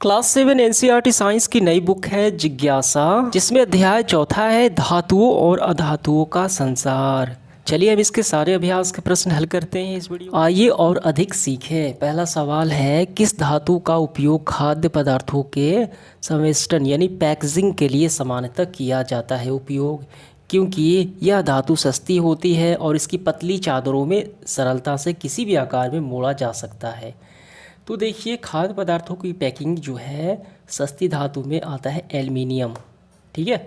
Class 7 NCERT science की नई book है जिज्ञासा, जिसमें अध्याय चौथा है धातुओं और अधातुओं का संसार। चलिए अब इसके सारे अभ्यास के प्रश्न हल करते हैं इस वीडियो। आइए और अधिक सीखें। पहला सवाल है, किस धातु का उपयोग खाद्य पदार्थों के संवेष्टन यानी पैकेजिंग के लिए सामान्यतः किया जाता है उपयोग, क्योंकि यह धातु सस्ती होती है और इसकी पतली चादरों में सरलता से किसी भी आकार में मोड़ा जा सकता है। तो देखिए, खाद्य पदार्थों की पैकिंग जो है सस्ती धातु में आता है एल्युमिनियम। ठीक है,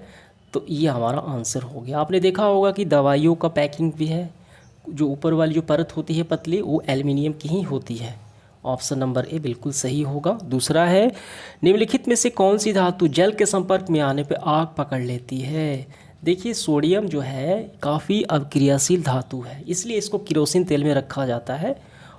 तो ये हमारा आंसर हो गया। आपने देखा होगा कि दवाइयों का पैकिंग भी है, जो ऊपर वाली जो परत होती है पतली, वो एल्युमिनियम की ही होती है। ऑप्शन नंबर ए बिल्कुल सही होगा। दूसरा है, निम्नलिखित में से कौन सी धातु जल के संपर्क में आने पर आग पकड़ लेती है। देखिए, सोडियम जो है काफ़ी अवक्रियाशील धातु है, इसलिए इसको केरोसिन तेल में रखा जाता है।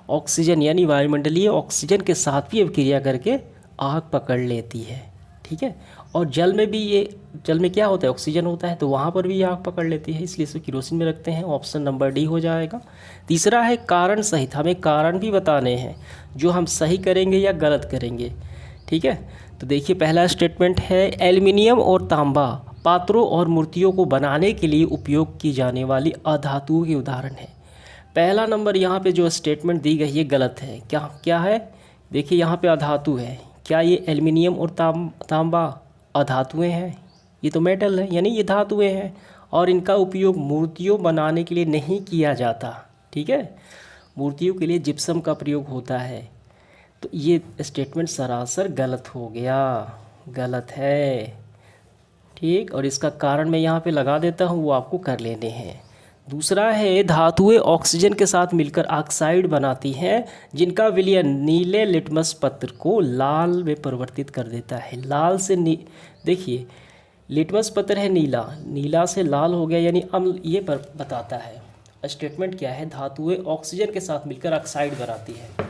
ऑक्सीजन यानी वायुमंडलीय ऑक्सीजन के साथ भी अभिक्रिया करके आग पकड़ लेती है। ठीक है, और जल में भी जल में क्या होता है, ऑक्सीजन होता है, तो वहाँ पर भी आग पकड़ लेती है, इसलिए इसे केरोसिन में रखते हैं। ऑप्शन नंबर डी हो जाएगा। तीसरा है, कारण सहित हमें कारण भी बताने हैं जो हम सही करेंगे या गलत करेंगे। ठीक है, तो देखिए, पहला स्टेटमेंट है, एल्युमिनियम और तांबा पात्रों और मूर्तियों को बनाने के लिए उपयोग की जाने वाली अधातुओं के उदाहरण है। पहला नंबर यहाँ पे जो स्टेटमेंट दी गई है गलत है। क्या क्या है, देखिए यहाँ पे अधातु है। क्या ये एल्युमिनियम और तांबा अधातुएं हैं? ये तो मेटल है, यानी ये धातुएं हैं, और इनका उपयोग मूर्तियों बनाने के लिए नहीं किया जाता। ठीक है, मूर्तियों के लिए जिप्सम का प्रयोग होता है। तो ये स्टेटमेंट सरासर गलत हो गया, गलत है। ठीक, और इसका कारण मैं यहाँ पे लगा देता हूँ, वो आपको कर लेने हैं। दूसरा है, धातुएं ऑक्सीजन के साथ मिलकर ऑक्साइड बनाती हैं, जिनका विलयन नीले लिटमस पत्र को लाल में परिवर्तित कर देता है। लाल से देखिए, लिटमस पत्र है नीला, नीला से लाल हो गया, यानी अम्ल, ये बताता है। स्टेटमेंट क्या है, धातुएं ऑक्सीजन के साथ मिलकर ऑक्साइड बनाती है।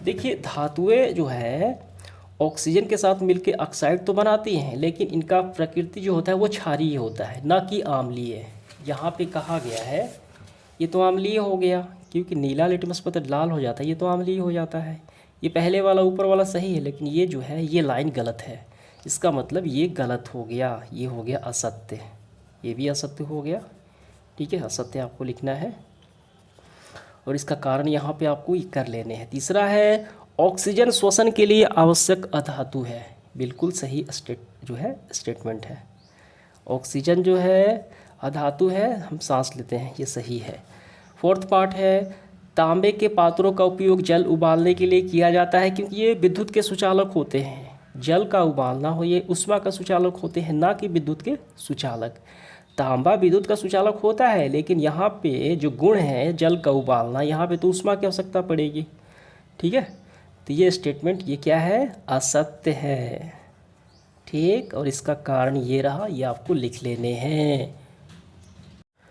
देखिए, धातुएं जो है ऑक्सीजन के साथ मिलकर ऑक्साइड तो बनाती हैं, लेकिन इनका प्रकृति जो होता है वो क्षारीय होता है, ना कि अम्लीय। यहाँ पे कहा गया है ये तो अम्लीय हो गया, क्योंकि नीला लिटमस पत्र लाल हो जाता है, ये तो अम्लीय हो जाता है। ये पहले वाला ऊपर वाला सही है, लेकिन ये जो है ये लाइन गलत है। इसका मतलब ये गलत हो गया, ये हो गया असत्य, ये भी असत्य हो गया। ठीक है, असत्य आपको लिखना है, और इसका कारण यहाँ पे आपको ये कर लेने हैं। तीसरा है, ऑक्सीजन श्वसन के लिए आवश्यक अधातु है। बिल्कुल सही स्टेटमेंट है। ऑक्सीजन जो है अधातु है, हम सांस लेते हैं, ये सही है। फोर्थ पार्ट है, तांबे के पात्रों का उपयोग जल उबालने के लिए किया जाता है, क्योंकि ये विद्युत के सुचालक होते हैं। जल का उबालना हो, ये ऊष्मा का सुचालक होते हैं, ना कि विद्युत के सुचालक। तांबा विद्युत का सुचालक होता है, लेकिन यहाँ पे जो गुण है जल का उबालना, यहाँ पे तो ऊष्मा की आवश्यकता पड़ेगी। ठीक है, तो ये स्टेटमेंट ये क्या है, असत्य है। ठीक, और इसका कारण ये रहा, ये आपको लिख लेने हैं।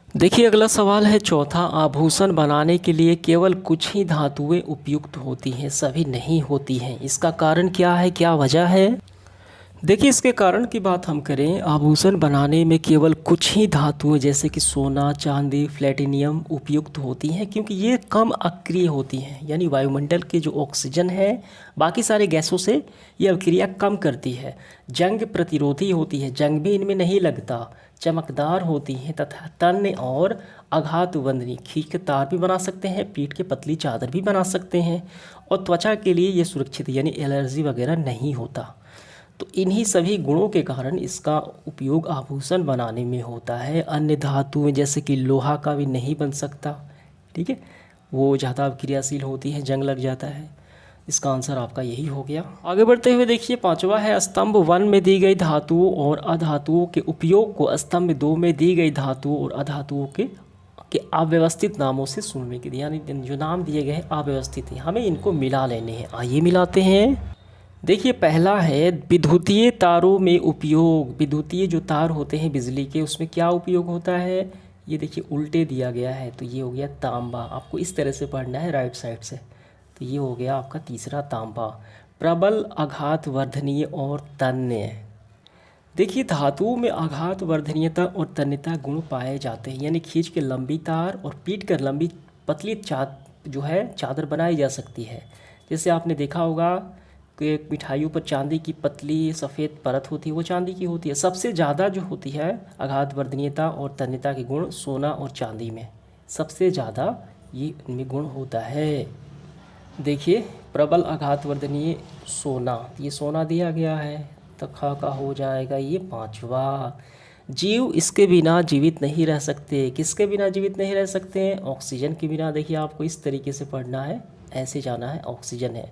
देखिए, अगला सवाल है चौथा, आभूषण बनाने के लिए केवल कुछ ही धातुएं उपयुक्त होती हैं, सभी नहीं होती हैं। इसका कारण क्या है, क्या वजह है? देखिए, इसके कारण की बात हम करें, आभूषण बनाने में केवल कुछ ही धातुएं जैसे कि सोना, चांदी, प्लेटिनियम उपयुक्त होती हैं, क्योंकि ये कम अक्रिय होती हैं, यानी वायुमंडल के जो ऑक्सीजन है बाकी सारे गैसों से ये अभिक्रिया कम करती है। जंग प्रतिरोधी होती है, जंग भी इनमें नहीं लगता। चमकदार होती हैं तथा तन्य और आघात बंधनी, खींच के तार भी बना सकते हैं, पीठ के पतली चादर भी बना सकते हैं, और त्वचा के लिए ये सुरक्षित, यानी एलर्जी वगैरह नहीं होता। तो इन्हीं सभी गुणों के कारण इसका उपयोग आभूषण बनाने में होता है। अन्य धातुएं जैसे कि लोहा का भी नहीं बन सकता। ठीक है, वो ज़्यादा क्रियाशील होती है, जंग लग जाता है। इसका आंसर आपका यही हो गया। आगे बढ़ते हुए देखिए, पांचवा है, स्तंभ 1 में दी गई धातुओं और अधातुओं के उपयोग को स्तंभ 2 में दी गई धातुओं और अधातुओं के अव्यवस्थित नामों से सुनने के लिए, यानी जो नाम दिए गए हैं अव्यवस्थित हैं, हमें इनको मिला लेने हैं। आइए मिलाते हैं। देखिए, पहला है, विद्युतीय तारों में उपयोग। विद्युतीय जो तार होते हैं बिजली के, उसमें क्या उपयोग होता है, ये देखिए उल्टे दिया गया है, तो ये हो गया तांबा। आपको इस तरह से पढ़ना है राइट साइड से। तो ये हो गया आपका तीसरा तांबा। प्रबल, आघात वर्धनीय और तन्य। देखिए, धातुओं में आघात वर्धनीयता और तन्यता गुण पाए जाते हैं, यानी खींच के लंबी तार और पीट कर लंबी पतली जो है चादर बनाई जा सकती है। जैसे आपने देखा होगा के मिठाइयों पर चांदी की पतली सफ़ेद परत होती है, वो चांदी की होती है। सबसे ज़्यादा जो होती है आघात वर्धनीयता और तन्यता के गुण सोना और चांदी में सबसे ज़्यादा ये इनमें गुण होता है। देखिए प्रबल आघात वर्धनीय सोना, ये सोना दिया गया है, तो खा का हो जाएगा ये 5वां। जीव इसके बिना जीवित नहीं रह सकते। किसके बिना जीवित नहीं रह सकते हैं? ऑक्सीजन के बिना। देखिए आपको इस तरीके से पढ़ना है, ऐसे जाना है, ऑक्सीजन है।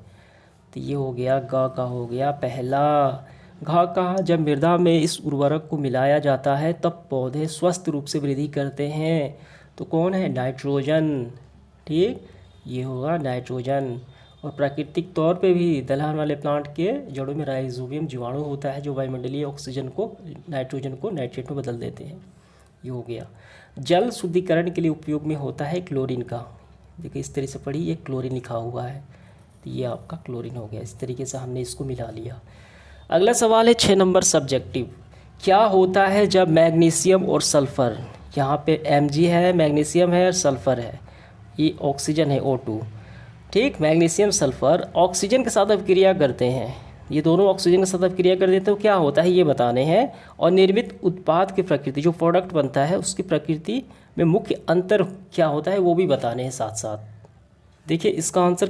तो ये हो गया ग का हो गया पहला। घा का जब मृदा में इस उर्वरक को मिलाया जाता है तब पौधे स्वस्थ रूप से वृद्धि करते हैं। तो कौन है? नाइट्रोजन। ठीक, ये होगा नाइट्रोजन। और प्राकृतिक तौर पे भी दलहन वाले प्लांट के जड़ों में राइजोबियम जीवाणु होता है जो वायुमंडलीय ऑक्सीजन को नाइट्रोजन को नाइट्रेट में बदल देते हैं। ये हो गया। जल शुद्धिकरण के लिए उपयोग में होता है क्लोरीन का। देखिए इस तरह से पढ़ी, ये क्लोरीन लिखा हुआ है, तो ये आपका क्लोरीन हो गया। इस तरीके से हमने इसको मिला लिया। अगला सवाल है 6 नंबर सब्जेक्टिव। क्या होता है जब मैग्नीशियम और सल्फ़र, यहाँ पे Mg है, मैग्नीशियम है और सल्फ़र है, ये ऑक्सीजन है O2। ठीक, मैग्नीशियम सल्फ़र ऑक्सीजन के साथ अभिक्रिया करते हैं, ये दोनों ऑक्सीजन के साथ अभिक्रिया कर देते हैं, तो क्या होता है ये बताने हैं। और निर्मित उत्पाद की प्रकृति, जो प्रोडक्ट बनता है उसकी प्रकृति में मुख्य अंतर क्या होता है वो भी बताने हैं साथ साथ। देखिए इसका आंसर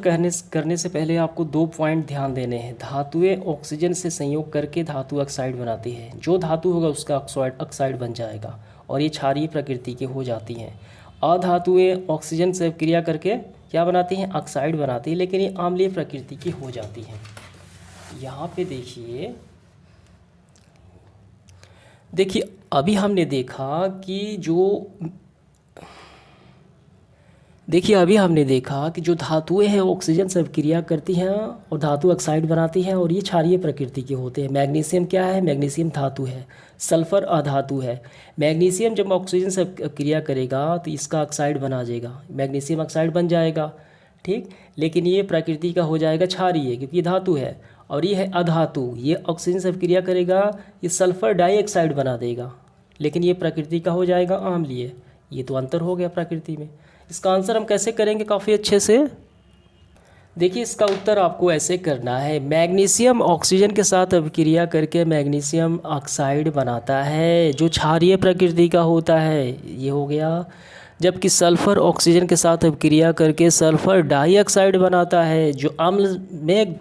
करने से पहले आपको 2 पॉइंट ध्यान देने हैं। धातुएं ऑक्सीजन से संयोग करके धातु ऑक्साइड बनाती है, जो धातु होगा उसका ऑक्साइड बन जाएगा और ये क्षारीय प्रकृति की हो जाती हैं। अधातुएं ऑक्सीजन से क्रिया करके क्या बनाती हैं? ऑक्साइड बनाती है, लेकिन ये अम्लीय प्रकृति की हो जाती हैं। यहाँ पे देखिए अभी हमने देखा कि जो धातुएं हैं ऑक्सीजन से अभिक्रिया करती हैं और धातु ऑक्साइड बनाती हैं और ये क्षारीय प्रकृति के होते हैं। मैग्नीशियम क्या है? मैग्नीशियम धातु है, सल्फ़र अधातु है। मैग्नीशियम जब ऑक्सीजन से क्रिया करेगा तो इसका ऑक्साइड बना देगा, मैग्नीशियम ऑक्साइड बन जाएगा। ठीक, लेकिन ये प्रकृति का हो जाएगा क्षारीय क्योंकि ये धातु है। और ये है अधातु, ये ऑक्सीजन से क्रिया करेगा, ये सल्फ़र डाइऑक्साइड बना देगा, लेकिन ये प्रकृति का हो जाएगा अम्लीय। ये तो अंतर हो गया प्रकृति में। इसका आंसर हम कैसे करेंगे काफ़ी अच्छे से? देखिए इसका उत्तर आपको ऐसे करना है। मैग्नीशियम ऑक्सीजन के साथ अभिक्रिया करके मैग्नीशियम ऑक्साइड बनाता है जो क्षारीय प्रकृति का होता है, ये हो गया। जबकि सल्फ़र ऑक्सीजन के साथ अभिक्रिया करके सल्फ़र डाइऑक्साइड बनाता है जो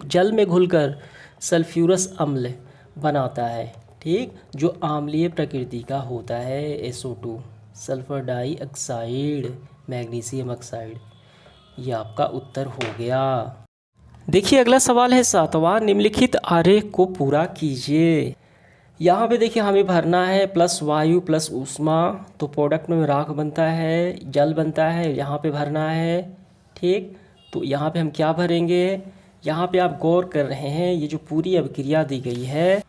जल में घुलकर सल्फ्यूरस अम्ल बनाता है। ठीक, जो अम्लीय प्रकृति का होता है, SO2 sulphur dioxide, magnesium oxide. ये आपका उत्तर हो गया। देखिए अगला सवाल है 7वां। निम्नलिखित आरेख को पूरा कीजिए। यहाँ पे देखिए हमें भरना है प्लस वायु प्लस ऊष्मा, तो प्रोडक्ट में राख बनता है, जल बनता है, यहाँ पे भरना है। ठीक, तो यहाँ पे हम क्या भरेंगे? यहाँ पे आप गौर कर रहे हैं, ये जो पूरी अभिक्रिया दी गई है,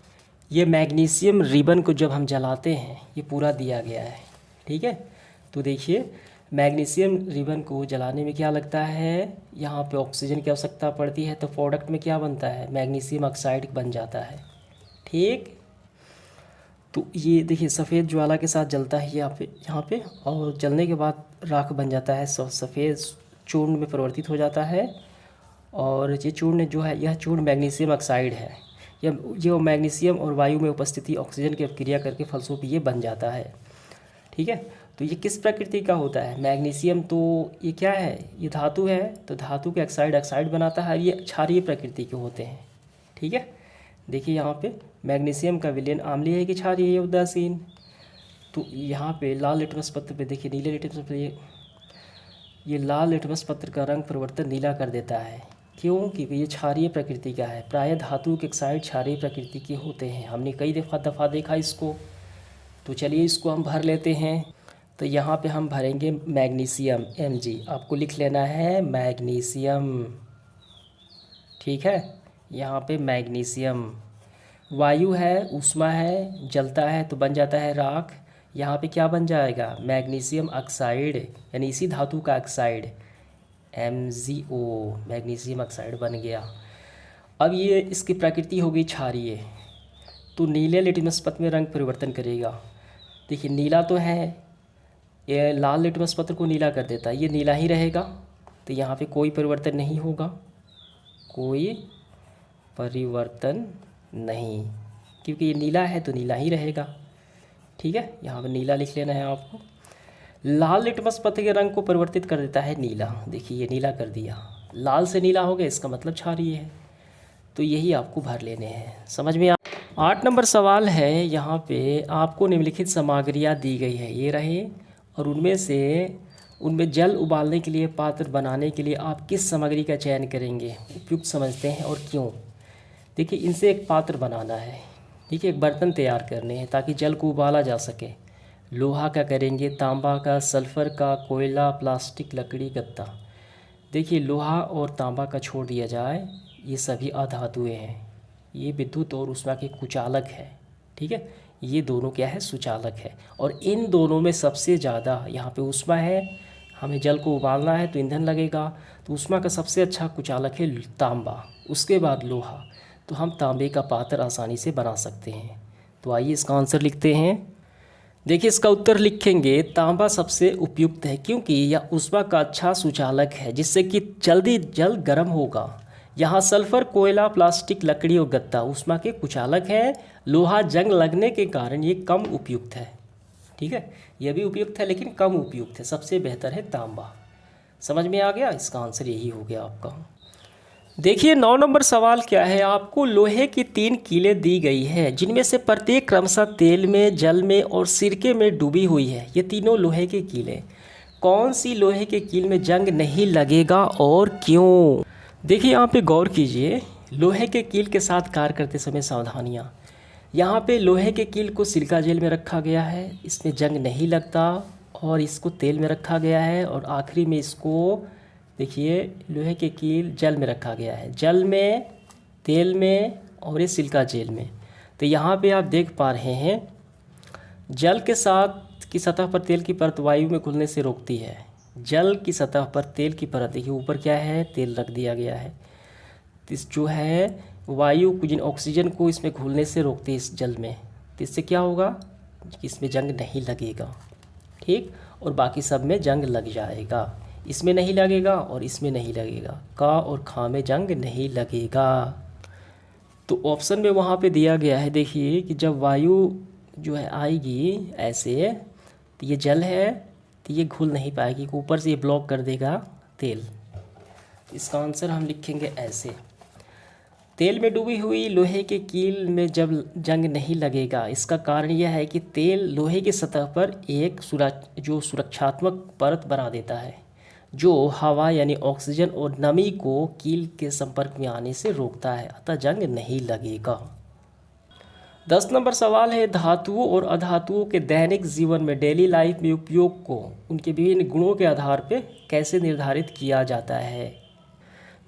ये मैग्नीशियम रिबन को जब हम जलाते हैं ये पूरा दिया गया है। ठीक है, तो देखिए मैग्नीशियम रिबन को जलाने में क्या लगता है? यहाँ पे ऑक्सीजन की आवश्यकता पड़ती है, तो प्रोडक्ट में क्या बनता है? मैग्नीशियम ऑक्साइड बन जाता है। ठीक, तो ये देखिए सफ़ेद ज्वाला के साथ जलता है यहाँ पे और जलने के बाद राख बन जाता है, सफ़ेद चूर्ण में परिवर्तित हो जाता है। और ये चूर्ण जो है, यह चूर्ण मैग्नीशियम ऑक्साइड है। यह मैग्नीशियम और वायु में उपस्थिति ऑक्सीजन की अभिक्रिया करके फलस्वरूप ये बन जाता है। ठीक है, तो ये किस प्रकृति का होता है? मैग्नीशियम तो ये क्या है? ये धातु है, तो धातु के ऑक्साइड बनाता है, ये क्षारीय प्रकृति के होते हैं। ठीक है, देखिए यहाँ पे मैग्नीशियम का विलयन अम्लीय है कि क्षारीय है, उदासीन। तो यहाँ पे लाल लिटमस पत्र पे देखिए, नीले लिटमस पत्र, ये लाल लिटमस पत्र का रंग परिवर्तन नीला कर देता है। क्यों? क्योंकि ये क्षारीय प्रकृति का है। प्रायः धातु के ऑक्साइड क्षारीय प्रकृति के होते हैं, हमने कई दफ़ा देखा इसको। तो चलिए इसको हम भर लेते हैं। तो यहाँ पे हम भरेंगे मैग्नीशियम, Mg, आपको लिख लेना है मैग्नीशियम। ठीक है, यहाँ पे मैग्नीशियम। वायु है, ऊष्मा है, जलता है तो बन जाता है राख। यहाँ पे क्या बन जाएगा? मैग्नीशियम ऑक्साइड, यानी इसी धातु का ऑक्साइड MgO, मैग्नीशियम ऑक्साइड बन गया। अब ये इसकी प्रकृति हो गई क्षारीय, तो नीले लिटमस पत्र में रंग परिवर्तन करेगा। देखिए नीला तो है, ये लाल लिटमस पत्र को नीला कर देता है, ये नीला ही रहेगा, तो यहाँ पे कोई परिवर्तन नहीं होगा, कोई परिवर्तन नहीं, क्योंकि ये नीला है तो नीला ही रहेगा। ठीक है, यहाँ पर नीला लिख लेना है आपको। लाल लिटमस पत्र के रंग को परिवर्तित कर देता है नीला। देखिए ये नीला कर दिया, लाल से नीला हो गया, इसका मतलब क्षारीय है। तो यही आपको भर लेने हैं। समझ में 8 नंबर सवाल है। यहाँ पे आपको निम्नलिखित सामग्रियाँ दी गई है, ये रहे, और उनमें जल उबालने के लिए पात्र बनाने के लिए आप किस सामग्री का चयन करेंगे, उपयुक्त समझते हैं और क्यों। देखिए इनसे एक पात्र बनाना है, ठीक है, एक बर्तन तैयार करने हैं ताकि जल को उबाला जा सके। लोहा का करेंगे, तांबा का, सल्फ़र का, कोयला, प्लास्टिक, लकड़ी, गत्ता। देखिए लोहा और तांबा का छोड़ दिया जाए, ये सभी अधातुएं हैं। ये विद्युत और ऊष्मा के कुचालक है। ठीक है, ये दोनों क्या है, सुचालक है। और इन दोनों में सबसे ज़्यादा यहाँ पे ऊष्मा है। हमें जल को उबालना है तो ईंधन लगेगा, तो ऊष्मा का सबसे अच्छा कुचालक है तांबा, उसके बाद लोहा। तो हम तांबे का पात्र आसानी से बना सकते हैं। तो आइए इसका आंसर लिखते हैं। देखिए इसका उत्तर लिखेंगे, तांबा सबसे उपयुक्त है क्योंकि यह ऊष्मा का अच्छा सुचालक है जिससे कि जल्दी जल गर्म होगा। यहाँ सल्फर, कोयला, प्लास्टिक, लकड़ी और गत्ता ऊष्मा के कुचालक है। लोहा जंग लगने के कारण ये कम उपयुक्त है। ठीक है, यह भी उपयुक्त है लेकिन कम उपयुक्त है। सबसे बेहतर है तांबा। समझ में आ गया, इसका आंसर यही हो गया आपका। देखिए 9 नंबर सवाल क्या है। आपको लोहे की 3 कीलें दी गई है जिनमें से प्रत्येक क्रमशः तेल में, जल में और सिरके में डूबी हुई है। ये तीनों लोहे की कीलें, कौन सी लोहे के कील में जंग नहीं लगेगा और क्यों। देखिए यहाँ पे गौर कीजिए, लोहे के कील के साथ कार्य करते समय सावधानियाँ। यहाँ पे लोहे के कील को सिलिका जेल में रखा गया है, इसमें जंग नहीं लगता, और इसको तेल में रखा गया है, और आखिरी में इसको देखिए लोहे के कील जल में रखा गया है, जल में, तेल में और ये सिलिका जेल में। तो यहाँ पे आप देख पा रहे हैं जल के साथ की सतह पर तेल की परत वायु में घुलने से रोकती है। जल की सतह पर तेल की परत, देखिए ऊपर क्या है, तेल रख दिया गया है। इस जो है वायु कुछ ऑक्सीजन को इसमें घुलने से रोकती है इस जल में। तो इससे क्या होगा कि इसमें जंग नहीं लगेगा। ठीक, और बाकी सब में जंग लग जाएगा। इसमें नहीं लगेगा और इसमें नहीं लगेगा, का और खा में जंग नहीं लगेगा। तो ऑप्शन में वहाँ पे दिया गया है, देखिए कि जब वायु जो है आएगी ऐसे, तो ये जल है तो ये घुल नहीं पाएगी, ऊपर से ये ब्लॉक कर देगा तेल। इसका आंसर हम लिखेंगे ऐसे, तेल में डूबी हुई लोहे के कील में जब जंग नहीं लगेगा। इसका कारण यह है कि तेल लोहे की सतह पर एक सुरक्षात्मक परत बना देता है जो हवा यानी ऑक्सीजन और नमी को कील के संपर्क में आने से रोकता है, अतः जंग नहीं लगेगा। 10 नंबर सवाल है, धातुओं और अधातुओं के दैनिक जीवन में, डेली लाइफ में उपयोग को उनके विभिन्न गुणों के आधार पर कैसे निर्धारित किया जाता है।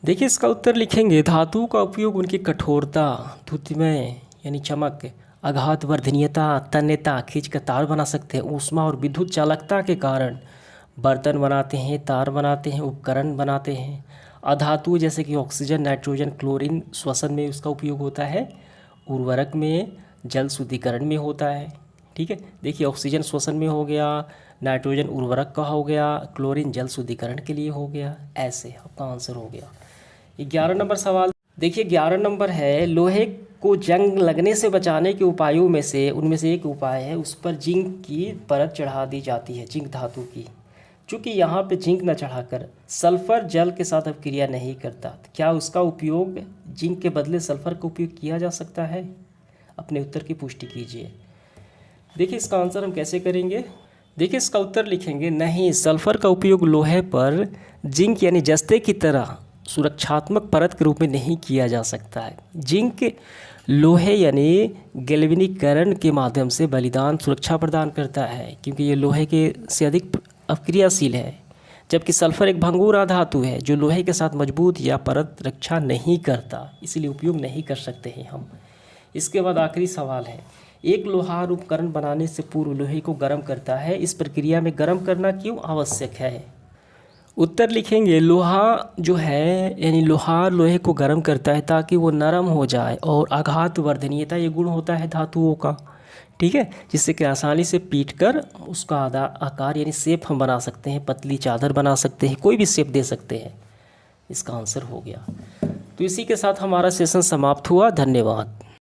देखिए इसका उत्तर लिखेंगे, धातुओं का उपयोग उनकी कठोरता, द्युतिमय यानी चमक, आघात वर्धनीयता, तन्यता, खींच कर तार बना सकते हैं, ऊष्मा और विद्युत चालकता के कारण बर्तन बनाते हैं, तार बनाते हैं, उपकरण बनाते हैं। अधातु जैसे कि ऑक्सीजन, नाइट्रोजन, क्लोरीन श्वसन में उसका उपयोग होता है, उर्वरक में, जल शुद्धिकरण में होता है। ठीक है, देखिए ऑक्सीजन श्वसन में हो गया, नाइट्रोजन उर्वरक का हो गया, क्लोरीन जल शुद्धिकरण के लिए हो गया। ऐसे आपका आंसर हो गया। 11 नंबर सवाल देखिए, 11 नंबर है, लोहे को जंग लगने से बचाने के उपायों में से उनमें से एक उपाय है, उस पर जिंक की परत चढ़ा दी जाती है, जिंक धातु की। चूँकि यहाँ पे जिंक न चढ़ाकर सल्फ़र जल के साथ अब क्रिया नहीं करता, तो क्या उसका उपयोग जिंक के बदले सल्फ़र का उपयोग किया जा सकता है। अपने उत्तर की पुष्टि कीजिए। देखिए इसका आंसर हम कैसे करेंगे। देखिए इसका उत्तर लिखेंगे, नहीं, सल्फ़र का उपयोग लोहे पर जिंक यानी जस्ते की तरह सुरक्षात्मक परत के रूप में नहीं किया जा सकता है। जिंक लोहे यानी गैल्वेनीकरण के माध्यम से बलिदान सुरक्षा प्रदान करता है, क्योंकि ये लोहे के से अधिक अक्रियाशील है, जबकि सल्फ़र एक भंगुर धातु है जो लोहे के साथ मजबूत या परत रक्षा नहीं करता, इसलिए उपयोग नहीं कर सकते हैं हम। इसके बाद आखिरी सवाल है, एक लोहार उपकरण बनाने से पूर्व लोहे को गर्म करता है, इस प्रक्रिया में गर्म करना क्यों आवश्यक है। उत्तर लिखेंगे, लोहा जो है यानी लोहार लोहे को गर्म करता है ताकि वो नरम हो जाए, और आघात वर्धनीयता ये गुण होता है धातुओं का। ठीक है, जिससे कि आसानी से पीट कर उसका आकार यानी शेप हम बना सकते हैं, पतली चादर बना सकते हैं, कोई भी शेप दे सकते हैं। इसका आंसर हो गया। तो इसी के साथ हमारा सेशन समाप्त हुआ। धन्यवाद।